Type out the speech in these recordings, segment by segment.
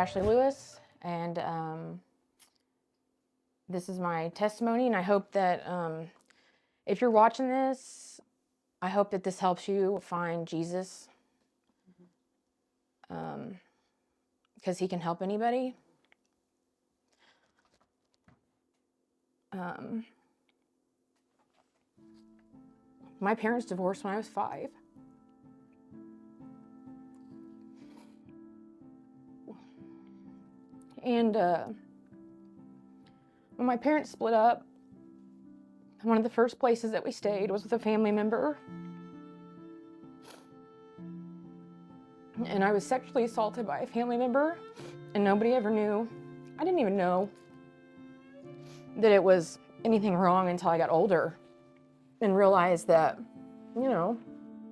Ashely Lewis, and this is my testimony, and I hope that if you're watching this, I hope that this helps you find Jesus, because he can help anybody. My parents divorced when I was 5. And when my parents split up, one of the first places that we stayed was with a family member. And I was sexually assaulted by a family member, and nobody ever knew. I didn't even know that it was anything wrong until I got older and realized that, you know,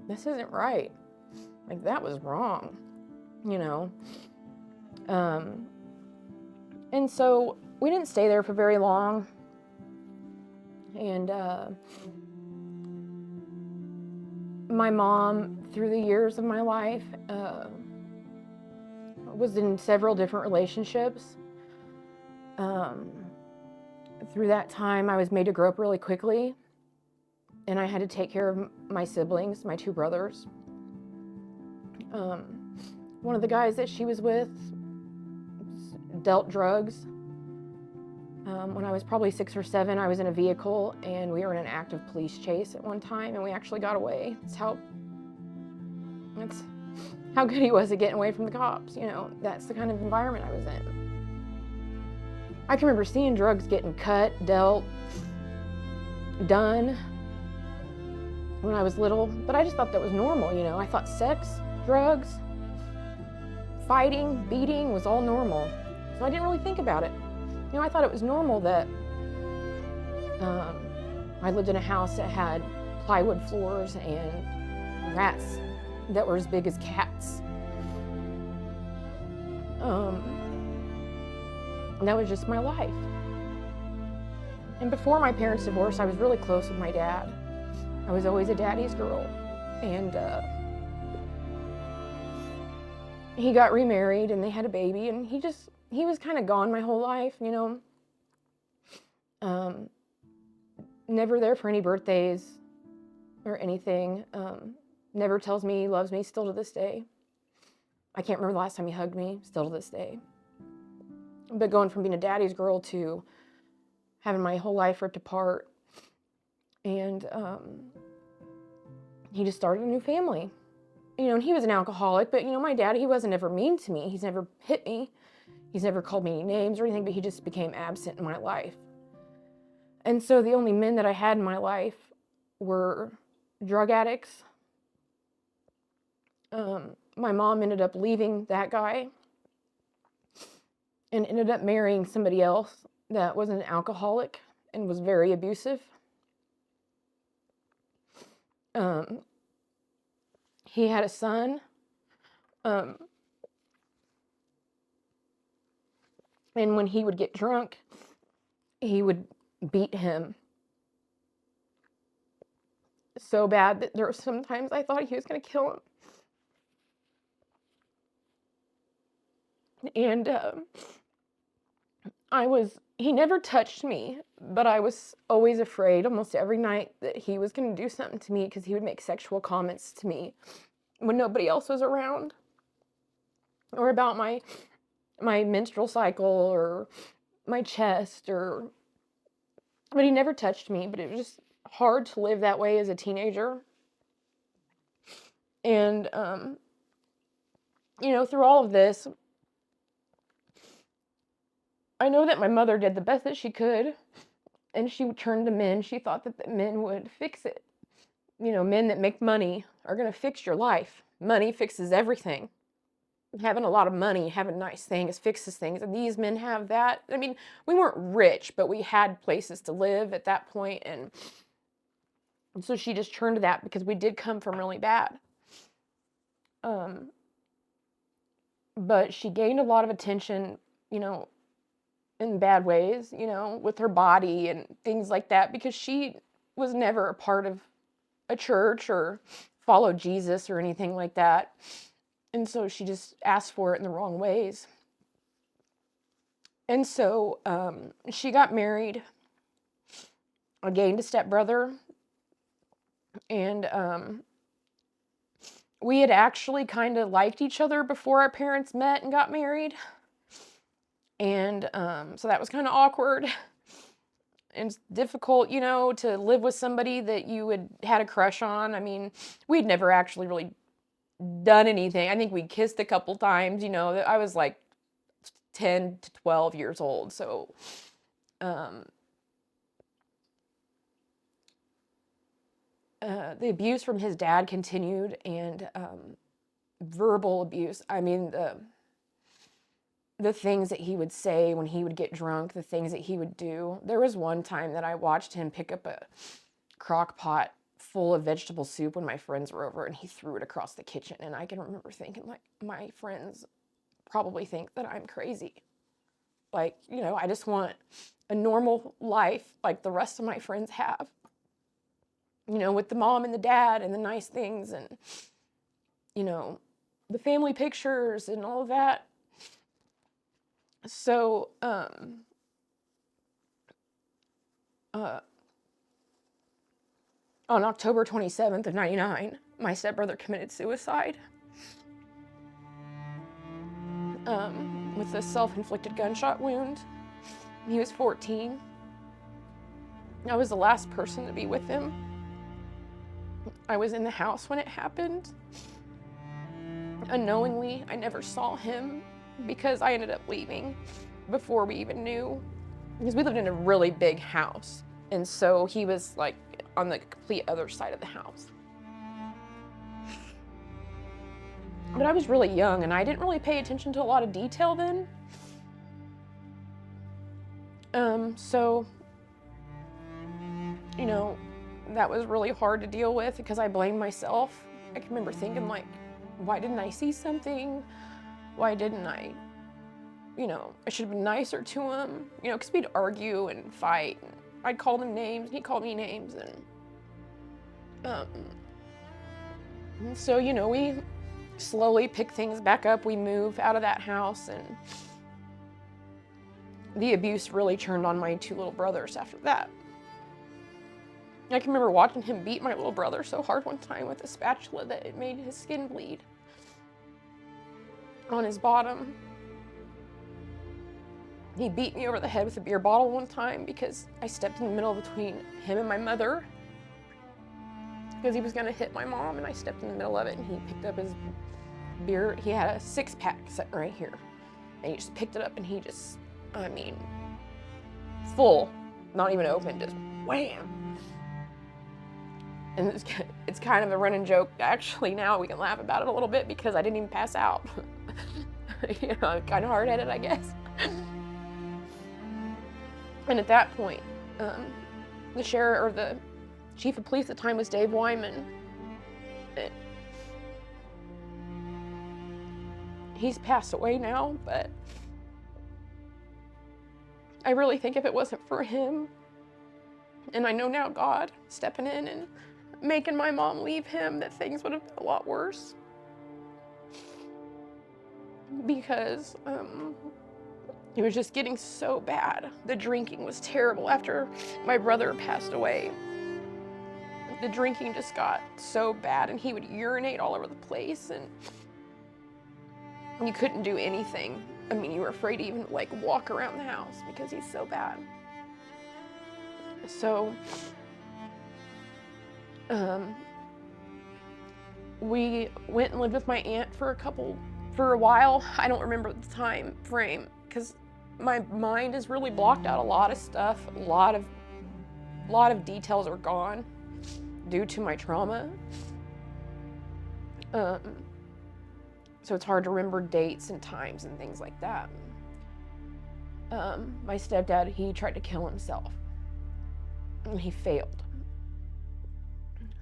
this isn't right. Like, that was wrong, you know. And so we didn't stay there for very long. And my mom, through the years of my life, was in several different relationships. Through that time, I was made to grow up really quickly, and I had to take care of my siblings, my 2 brothers. One of the guys that she was with dealt drugs. When I was probably 6 or 7, I was in a vehicle, and we were in an active police chase at one time, and we actually got away. That's how good he was at getting away from the cops. You know, that's the kind of environment I was in. I can remember seeing drugs getting cut, dealt, done when I was little, but I just thought that was normal, you know. I thought sex, drugs, fighting, beating was all normal. So I didn't really think about it. You know, I thought it was normal that I lived in a house that had plywood floors and rats that were as big as cats. And that was just my life. And before my parents divorced, I was really close with my dad. I was always a daddy's girl. And he got remarried and they had a baby, and he was kind of gone my whole life, you know. Never there for any birthdays or anything. Never tells me he loves me, still to this day. I can't remember the last time he hugged me, still to this day. But going from being a daddy's girl to having my whole life ripped apart, and he just started a new family. You know, and he was an alcoholic, but, you know, my dad, he wasn't ever mean to me. He's never hit me. He's never called me any names or anything, but he just became absent in my life. And so the only men that I had in my life were drug addicts. My mom ended up leaving that guy and ended up marrying somebody else that was an alcoholic and was very abusive. He had a son. And when he would get drunk, he would beat him so bad that there were sometimes I thought he was going to kill him. And he never touched me, but I was always afraid almost every night that he was going to do something to me, because he would make sexual comments to me when nobody else was around, or about my menstrual cycle or my chest, but he never touched me. But it was just hard to live that way as a teenager. And you know, through all of this, I know that my mother did the best that she could, and she turned to men. She thought that the men would fix it. You know, men that make money are going to fix your life. Money fixes everything. Having a lot of money, having nice things fixes things. And these men have that. I mean, we weren't rich, but we had places to live at that point. And so she just turned to that, because we did come from really bad. But she gained a lot of attention, you know, in bad ways, you know, with her body and things like that, because she was never a part of a church or followed Jesus or anything like that. And so she just asked for it in the wrong ways. And so she got married, gained a stepbrother, and we had actually kind of liked each other before our parents met and got married. And so that was kind of awkward and difficult, to live with somebody that you had a crush on. I mean, we'd never actually really done anything. I think we kissed a couple times, I was like 10 to 12 years old. So the abuse from his dad continued, and verbal abuse. I mean, the things that he would say when he would get drunk, the things that he would do. There was one time that I watched him pick up a crock pot full of vegetable soup when my friends were over, and he threw it across the kitchen. And I can remember thinking, like, my friends probably think that I'm crazy. Like, I just want a normal life like the rest of my friends have. With the mom and the dad and the nice things and, the family pictures and all of that. So, on October 27th of 99, my stepbrother committed suicide with a self-inflicted gunshot wound. He was 14. I was the last person to be with him. I was in the house when it happened. Unknowingly, I never saw him because I ended up leaving before we even knew. Because we lived in a really big house. And so he was like on the complete other side of the house. But I was really young and I didn't really pay attention to a lot of detail then. So, that was really hard to deal with because I blamed myself. I can remember thinking, like, why didn't I see something? Why didn't I, I should have been nicer to him, because we'd argue and fight. And I'd call him names, and he'd call me names. And so, we slowly pick things back up. We move out of that house, and the abuse really turned on my two little brothers after that. I can remember watching him beat my little brother so hard one time with a spatula that it made his skin bleed on his bottom. He beat me over the head with a beer bottle one time because I stepped in the middle between him and my mother because he was going to hit my mom, and I stepped in the middle of it, and he picked up his beer. He had a 6-pack sitting right here, and he just picked it up, and he just, full, not even open, just wham. And it's kind of a running joke. Actually, now we can laugh about it a little bit because I didn't even pass out. I'm kind of hard-headed, I guess. And at that point, the sheriff, or the chief of police at the time, was Dave Wyman. He's passed away now, but I really think if it wasn't for him, and I know now God stepping in and making my mom leave him, that things would have been a lot worse. Because it was just getting so bad. The drinking was terrible. After my brother passed away, the drinking just got so bad, and he would urinate all over the place, and you couldn't do anything. I mean, you were afraid to even like walk around the house because he's so bad. So we went and lived with my aunt for a while. I don't remember the time frame because my mind is really blocked out. A lot of stuff, a lot of details are gone due to my trauma. So it's hard to remember dates and times and things like that. My stepdad, he tried to kill himself, and he failed.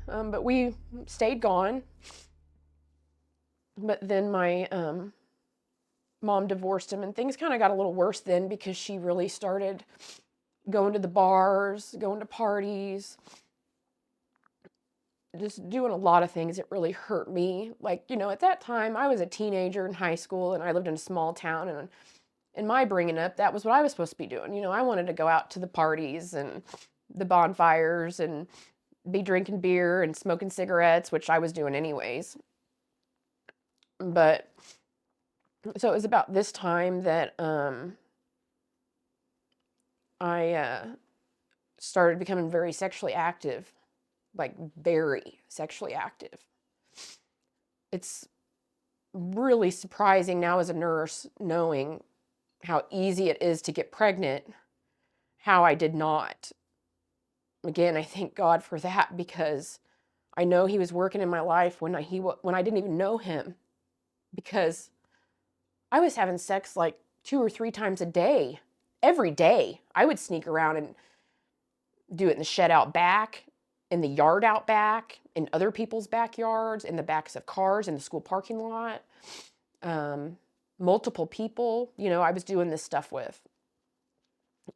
But we stayed gone. But then my mom divorced him, and things kind of got a little worse then because she really started going to the bars, going to parties, just doing a lot of things that really hurt me. Like, at that time I was a teenager in high school, and I lived in a small town, and in my bringing up, that was what I was supposed to be doing. You know, I wanted to go out to the parties and the bonfires and be drinking beer and smoking cigarettes, which I was doing anyways. But so it was about this time that I started becoming very sexually active, like very sexually active. It's really surprising now as a nurse, knowing how easy it is to get pregnant, how I did not. Again, I thank God for that, because I know he was working in my life when I didn't even know him, because I was having sex like 2 or 3 times a day. Every day, I would sneak around and do it in the shed out back, in the yard out back, in other people's backyards, in the backs of cars, in the school parking lot. Multiple people, you know, I was doing this stuff with.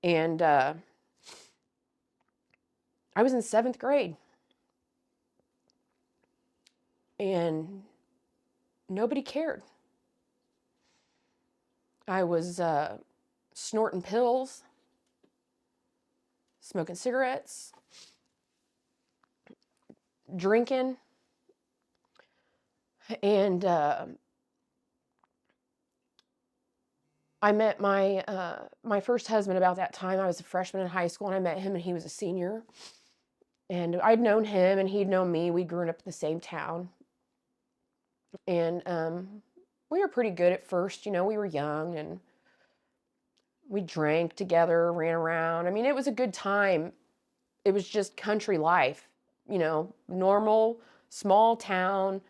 And I was in 7th grade. And nobody cared. I was snorting pills, smoking cigarettes, drinking, and I met my first husband about that time. I was a freshman in high school, and I met him, and he was a senior. And I'd known him, and he'd known me. We'd grown up in the same town. And we were pretty good at first. You know, we were young, and we drank together, ran around. I mean, it was a good time. It was just country life, you know, normal, small town,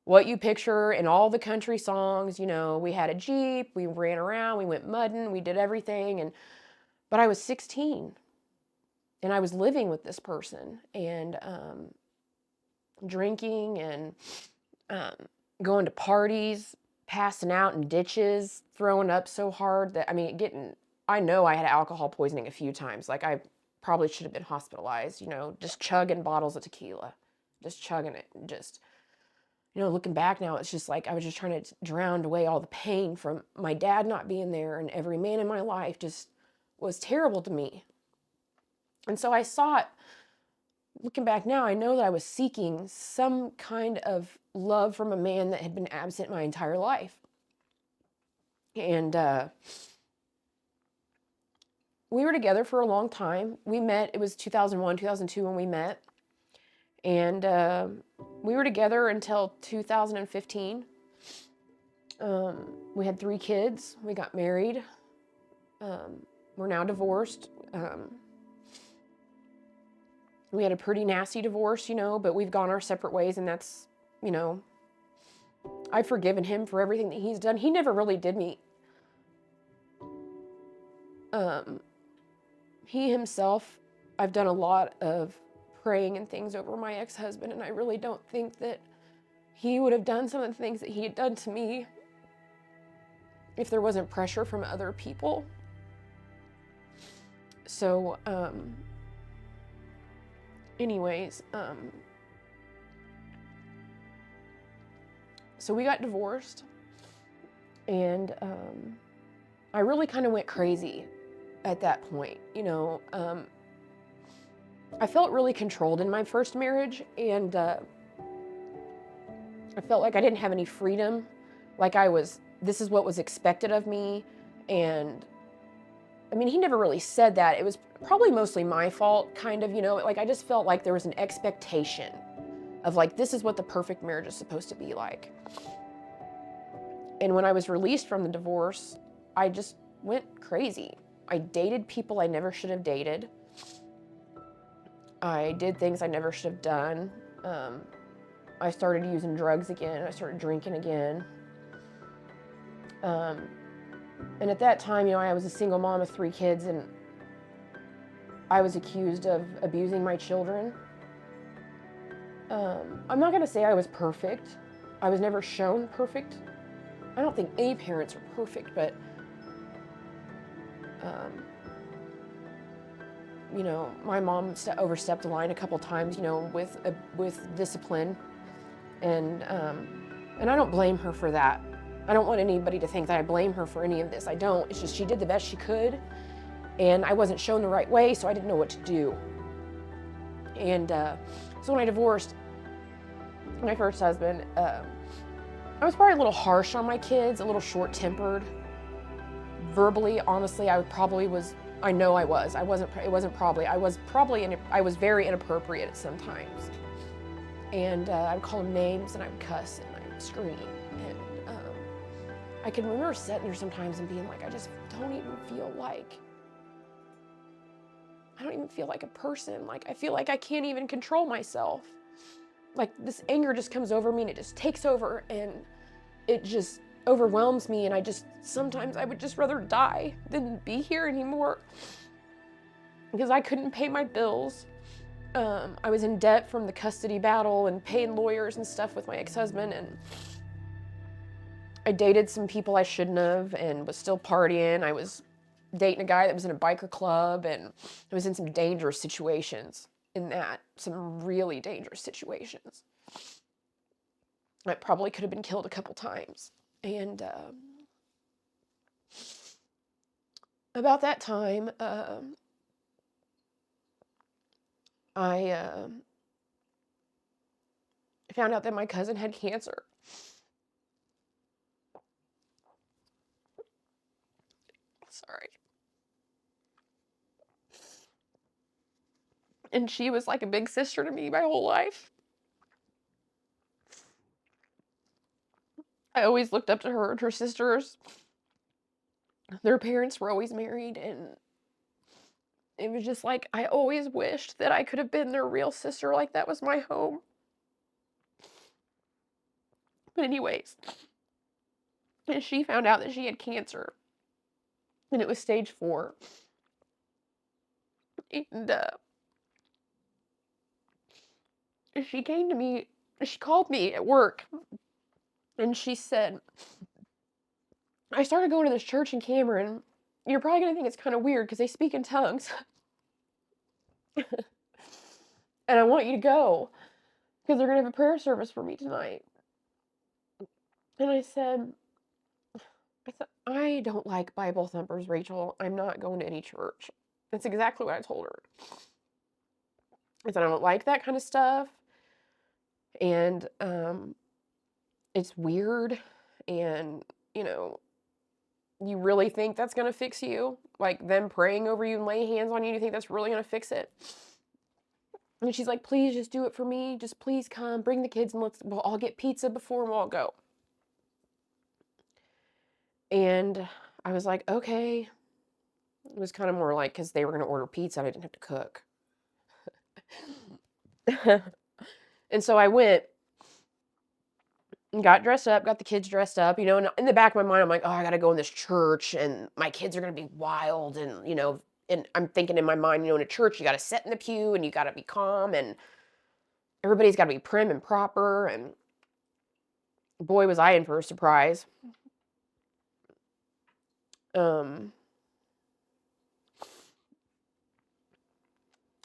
what you picture in all the country songs. You know, we had a Jeep, we ran around, we went mudding, we did everything. But I was 16, and I was living with this person, and drinking and going to parties, passing out in ditches, throwing up so hard that, I mean, I know I had alcohol poisoning a few times. Like, I probably should have been hospitalized, you know, just chugging bottles of tequila, just chugging it. And just, you know, looking back now, it's just like I was just trying to drown away all the pain from my dad not being there, and every man in my life just was terrible to me. And so I sought, looking back now, I know that I was seeking some kind of love from a man that had been absent my entire life. And we were together for a long time. We met, it was 2001, 2002 when we met. And we were together until 2015. We had 3 kids. We got married. We're now divorced. We had a pretty nasty divorce, you know, but we've gone our separate ways, and that's, you know, I've forgiven him for everything that he's done. He never really did me. He himself, I've done a lot of praying and things over my ex-husband, and I really don't think that he would have done some of the things that he had done to me if there wasn't pressure from other people. So, anyways, so we got divorced, and I really kind of went crazy at that point. You know, I felt really controlled in my first marriage, and I felt like I didn't have any freedom, like this is what was expected of me. And I mean, he never really said that. It was probably mostly my fault, kind of, you know, like I just felt like there was an expectation of like, this is what the perfect marriage is supposed to be like. And when I was released from the divorce, I just went crazy. I dated people I never should have dated. I did things I never should have done. I started using drugs again. I started drinking again. And at that time, you know, I was a single mom of 3 kids, and I was accused of abusing my children. I'm not going to say I was perfect. I was never shown perfect. I don't think any parents are perfect, but, you know, my mom overstepped the line a couple times, you know, with discipline, and I don't blame her for that. I don't want anybody to think that I blame her for any of this. I don't. It's just she did the best she could, and I wasn't shown the right way, so I didn't know what to do. And so when I divorced my first husband, I was probably a little harsh on my kids, a little short-tempered. Verbally, honestly, I was very inappropriate at some times. And I would call them names, and I would cuss, and I would scream. And I can remember sitting there sometimes and being like, I just don't even feel like, I don't even feel like a person. Like, I feel like I can't even control myself. Like, this anger just comes over me, and it just takes over, and it just overwhelms me, and sometimes I would just rather die than be here anymore, because I couldn't pay my bills. I was in debt from the custody battle and paying lawyers and stuff with my ex-husband, and I dated some people I shouldn't have and was still partying. I was dating a guy that was in a biker club, and I was in some dangerous situations some really dangerous situations. I probably could have been killed a couple times. And about that time, I found out that my cousin had cancer. Sorry. And she was like a big sister to me my whole life. I always looked up to her and her sisters. Their parents were always married, and it was just like, I always wished that I could have been their real sister, like that was my home. But anyways, and she found out that she had cancer, and it was stage 4. And she came to me, she called me at work, and she said, I started going to this church in Cameron. You're probably going to think it's kind of weird because they speak in tongues. And I want you to go because they're going to have a prayer service for me tonight. And I said, I don't like Bible thumpers, Rachel. I'm not going to any church. That's exactly what I told her. I said, I don't like that kind of stuff. And it's weird. And, you really think that's going to fix you? Like them praying over you and laying hands on you, you think that's really going to fix it? And she's like, please just do it for me. Just please come, bring the kids, and we'll all get pizza before and we'll all go. And I was like, okay. It was kind of more like, because they were going to order pizza and I didn't have to cook. And so I went and got dressed up, got the kids dressed up, and in the back of my mind, I'm like, oh, I got to go in this church and my kids are going to be wild. And, and I'm thinking in my mind, in a church, you got to sit in the pew and you got to be calm and everybody's got to be prim and proper. And boy, was I in for a surprise.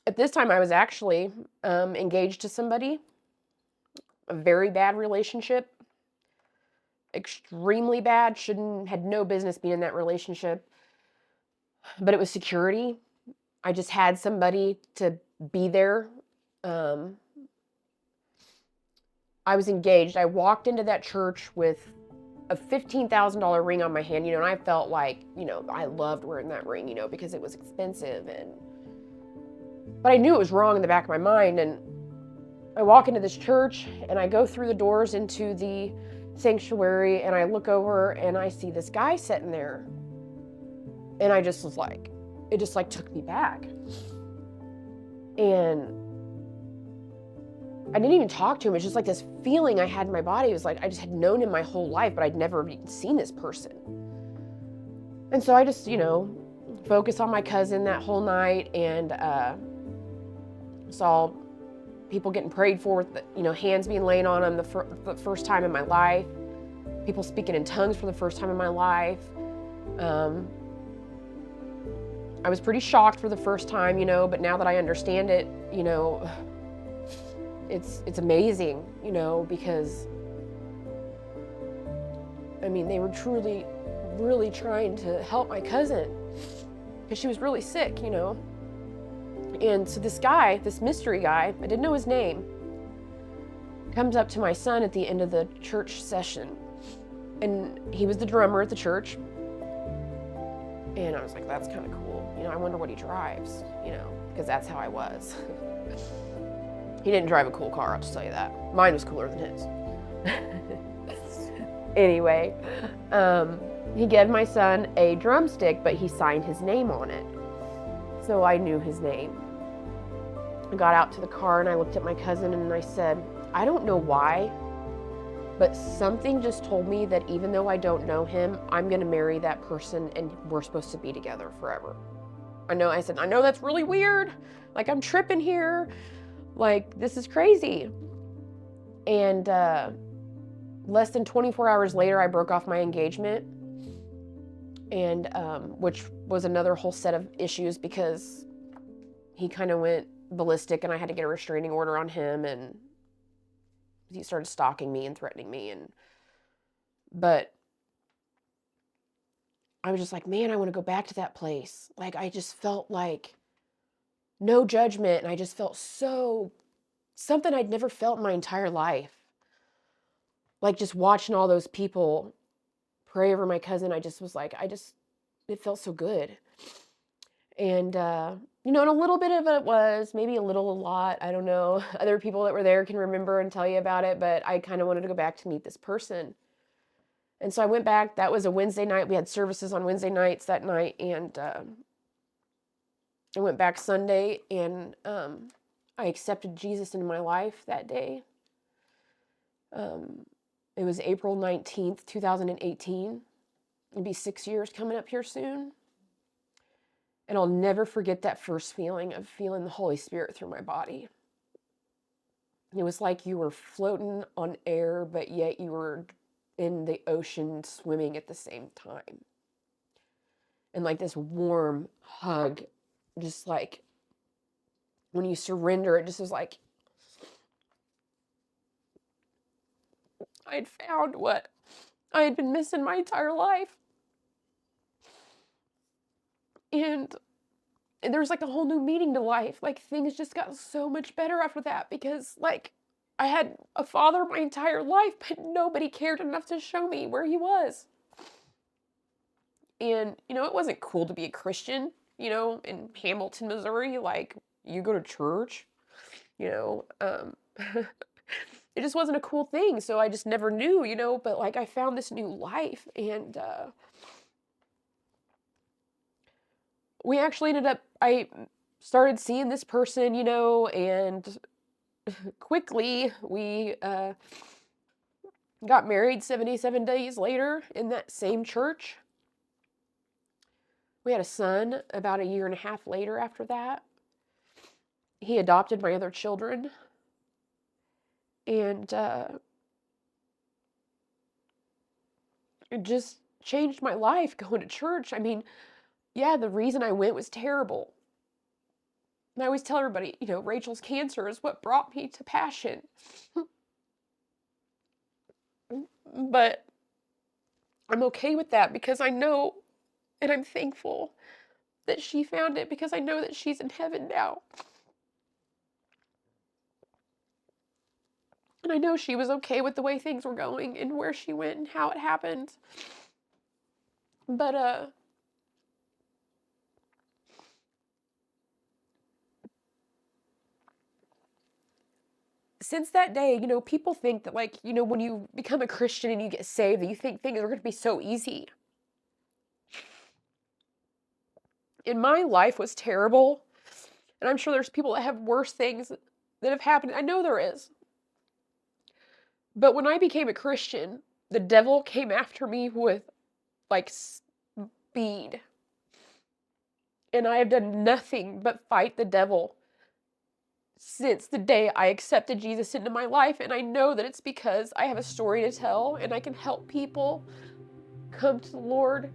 At this time, I was actually engaged to somebody. A very bad relationship. Extremely bad. Had no business being in that relationship. But it was security. I just had somebody to be there. I was engaged. I walked into that church with a $15,000 ring on my hand, and I felt like, I loved wearing that ring, because it was expensive. But I knew it was wrong in the back of my mind. And I walk into this church and I go through the doors into the sanctuary and I look over and I see this guy sitting there. And I just was like, it just took me back. And I didn't even talk to him. It's just like this feeling I had in my body. It was like I just had known him my whole life, but I'd never even seen this person. And so I just, focused on my cousin that whole night and saw people getting prayed for, hands being laid on them the first time in my life. People speaking in tongues for the first time in my life. I was pretty shocked for the first time, but now that I understand it, it's amazing, because I mean, they were truly, really trying to help my cousin because she was really sick, you know. And so this guy, this mystery guy, I didn't know his name, comes up to my son at the end of the church session. And he was the drummer at the church. And I was like, that's kind of cool. You know, I wonder what he drives, you know, because that's how I was. He didn't drive a cool car, I'll just tell you that. Mine was cooler than his. Anyway, he gave my son a drumstick, but he signed his name on it. So I knew his name. I got out to the car and I looked at my cousin and I said, I don't know why, but something just told me that even though I don't know him, I'm going to marry that person and we're supposed to be together forever. I said, I know that's really weird. Like, I'm tripping here. Like, this is crazy. And less than 24 hours later, I broke off my engagement. And which was another whole set of issues because he kind of went ballistic and I had to get a restraining order on him, and he started stalking me and threatening me. But I was just like, man, I want to go back to that place. Like, I just felt like no judgment, and I just felt something I'd never felt in my entire life. Like, just watching all those people pray over my cousin, I just was like, it felt so good. And, you know, and a little bit of it was, maybe a lot, I don't know. Other people that were there can remember and tell you about it, but I kind of wanted to go back to meet this person. And so I went back. That was a Wednesday night. We had services on Wednesday nights that night, and I went back Sunday, and I accepted Jesus into my life that day. It was April 19th, 2018. It'll be 6 years coming up here soon. And I'll never forget that first feeling of feeling the Holy Spirit through my body. It was like you were floating on air, but yet you were in the ocean swimming at the same time. And like this warm hug, just like when you surrender, it just was like I had found what I had been missing my entire life. And there was like a whole new meaning to life. Like, things just got so much better after that because, like, I had a father my entire life, but nobody cared enough to show me where he was. And, you know, it wasn't cool to be a Christian, you know, in Hamilton, Missouri. Like, you go to church, you know, it just wasn't a cool thing. So I just never knew, you know, but like I found this new life, and we actually I started seeing this person, you know, and quickly we got married 77 days later in that same church. We had a son about a year and a half later after that. He adopted my other children. And it just changed my life going to church. I mean, yeah, the reason I went was terrible. And I always tell everybody, you know, Rachel's cancer is what brought me to Passion. But I'm okay with that because I know, and I'm thankful that she found it because I know that she's in heaven now. And I know she was okay with the way things were going and where she went and how it happened. But, since that day, you know, people think that, like, you know, when you become a Christian and you get saved, that you think things are going to be so easy. And my life was terrible. And I'm sure there's people that have worse things that have happened. I know there is. But when I became a Christian, the devil came after me with, like, speed. And I have done nothing but fight the devil since the day I accepted Jesus into my life. And I know that it's because I have a story to tell and I can help people come to the Lord.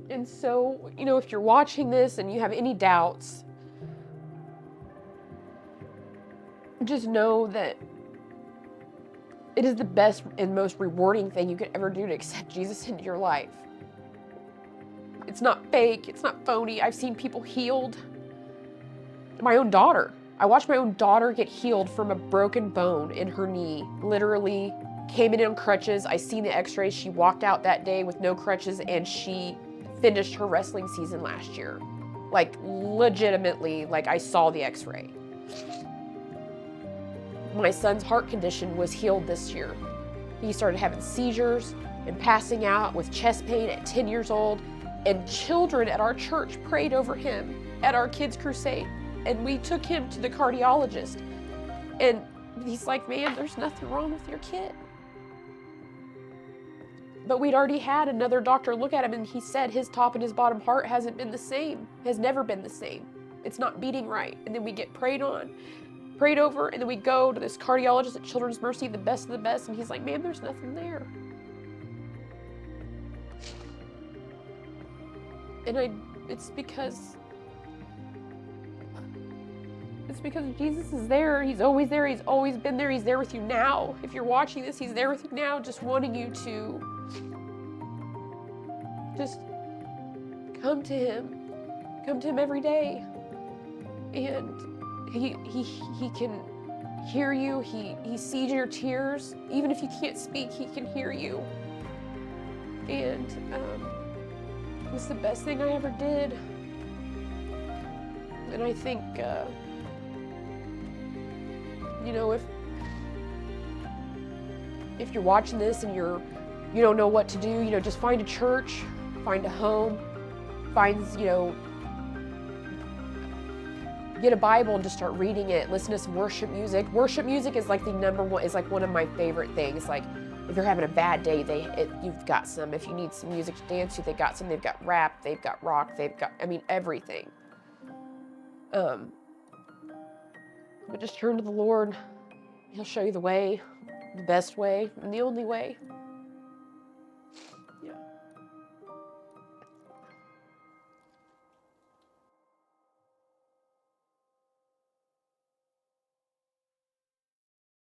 And so, you know, if you're watching this and you have any doubts, just know that it is the best and most rewarding thing you could ever do to accept Jesus into your life. It's not fake, it's not phony. I've seen people healed. My own daughter. I watched my own daughter get healed from a broken bone in her knee. Literally came in on crutches. I seen the x-rays. She walked out that day with no crutches, and she finished her wrestling season last year. Like, legitimately, like, I saw the x-ray. My son's heart condition was healed this year. He started having seizures and passing out with chest pain at 10 years old, and children at our church prayed over him at our kids' crusade, and we took him to the cardiologist, and he's like, man, there's nothing wrong with your kid. But we'd already had another doctor look at him, and he said his top and his bottom heart hasn't been the same, has never been the same. It's not beating right. And then we get prayed over, and then we go to this cardiologist at Children's Mercy, the best of the best, and he's like, man, there's nothing there. And it's because Jesus is there. He's always there. He's always been there. He's there with you now. If you're watching this, he's there with you now, just wanting you to just come to him. Come to him every day. And he can hear you. He sees your tears. Even if you can't speak, he can hear you. And it was the best thing I ever did. And I think, you know, if you're watching this and you don't know what to do, you know, just find a church, find a home, get a Bible and just start reading it. Listen to some worship music. Worship music is like one of my favorite things. Like, if you're having a bad day, you've got some. If you need some music to dance to, they've got some. They've got rap, they've got rock, everything. But just turn to the Lord. He'll show you the way, the best way, and the only way.